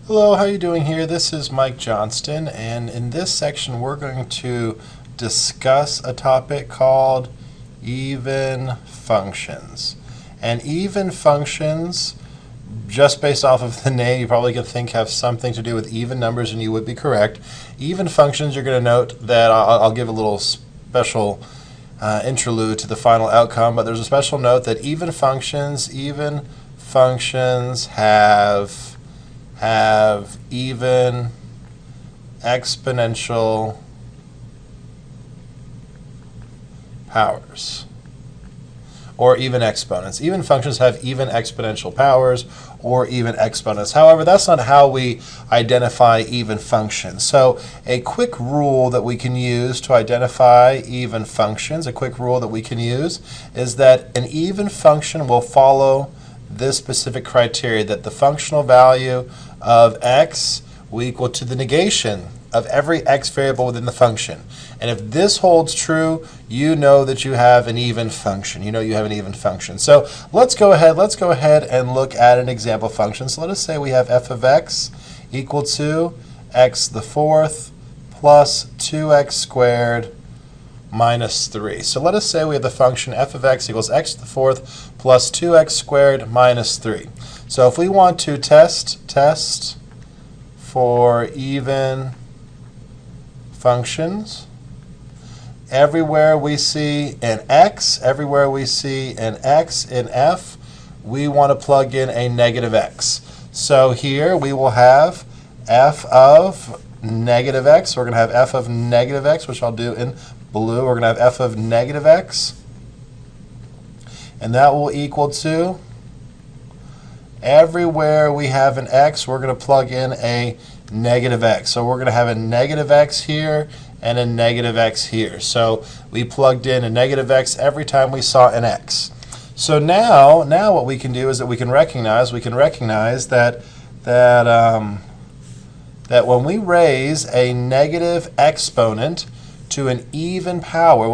Hello, how are you doing here? This is Mike Johnston, and in this section we're going to discuss a topic called even functions. And even functions, just based off of the name, you probably could think have something to do with even numbers, and you would be correct. Even functions, you're going to note that I'll give a little special interlude to the final outcome, but there's a special note that even functions have even exponential powers, or even exponents. Even functions have even exponential powers or even exponents. However, that's not how we identify even functions. So a quick rule that we can use to identify even functions, a quick rule that we can use is that an even function will follow this specific criteria, that the functional value of x will equal to the negation of every x variable within the function. And if this holds true, you know that you have an even function. You know you have an even function. So let's go ahead and look at an example function. So let us say we have f of x equal to x to the fourth plus 2x squared minus 3. So let us say we have the function f of x equals x to the fourth plus 2x squared minus 3. So if we want to test for even functions, everywhere we see an x in f, we want to plug in a negative x. So here we will have f of negative x. We're going to have f of negative x, which I'll do in blue. We're going to have f of negative x, and that will equal to, everywhere we have an x, we're going to plug in a negative x. So we're going to have a negative x here and a negative x here. So we plugged in a negative x every time we saw an x. So now what we can do is that we can recognize that when we raise a negative exponent to an even power,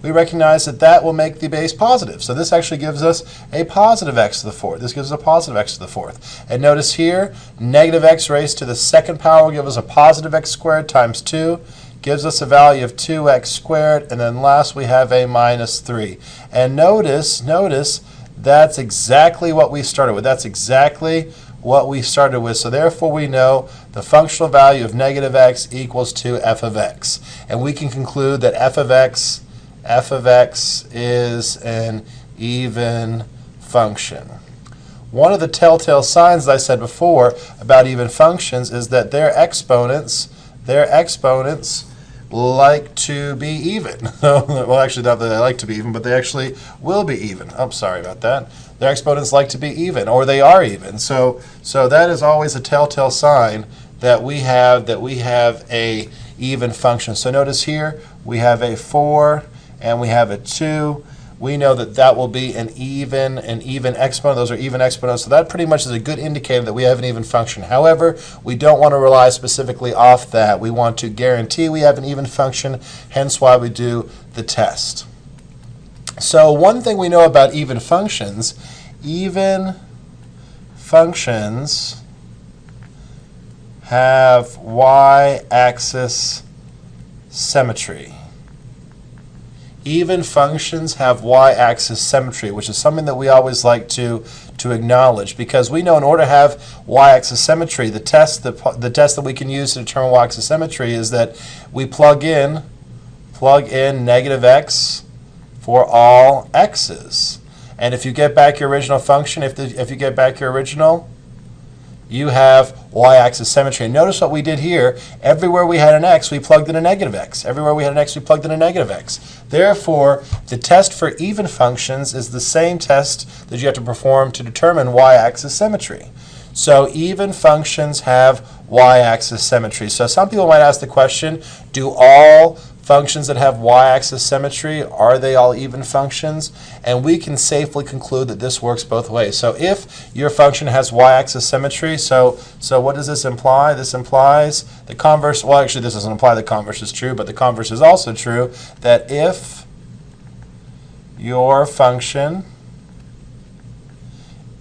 we recognize that that will make the base positive. So this actually gives us a positive x to the fourth. This gives us a positive x to the fourth. And notice here, negative x raised to the second power will give us a positive x squared times 2, gives us a value of 2x squared, and then last we have a minus 3. And notice, that's exactly what we started with. So therefore we know the functional value of negative x equals to f of x. And we can conclude that f of x is an even function. One of the telltale signs, as I said before, about even functions is that their exponents like to be even. Well, actually, not that they like to be even, but they actually will be even. I'm sorry about that. Their exponents like to be even, or they are even. So that is always a telltale sign that we have a even function. So notice here we have a 4 and we have a 2. We know that that will be an even exponent. Those are even exponents. So that pretty much is a good indicator that we have an even function. However, we don't want to rely specifically off that. We want to guarantee we have an even function, hence why we do the test. So one thing we know about even functions have y-axis symmetry. Even functions have y-axis symmetry, which is something that we always like to acknowledge, because we know in order to have y-axis symmetry, the test that we can use to determine y-axis symmetry is that we plug in negative x for all x's. And if you get back your original function, if you get back your original, you have y-axis symmetry. And notice what we did here. Everywhere we had an x, we plugged in a negative x. Everywhere we had an x, we plugged in a negative x. Therefore, the test for even functions is the same test that you have to perform to determine y-axis symmetry. So even functions have y-axis symmetry. So some people might ask the question, do all functions that have y-axis symmetry, are they all even functions? And we can safely conclude that this works both ways. So if your function has y-axis symmetry, so what does this imply? This implies the converse. Well, actually, this doesn't imply the converse is true, but the converse is also true, that if your function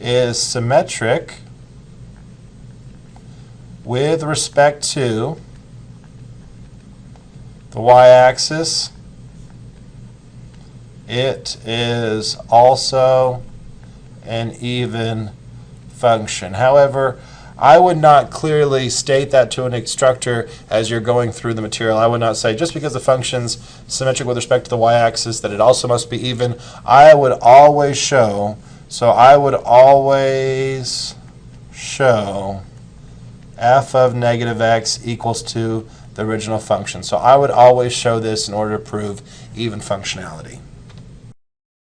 is symmetric with respect to the y-axis. It is also an even function. However, I would not clearly state that to an instructor as you're going through the material. I would not say just because the function's symmetric with respect to the y-axis that it also must be even. I would always show, f of negative x equals to the original function. So I would always show this in order to prove even functionality.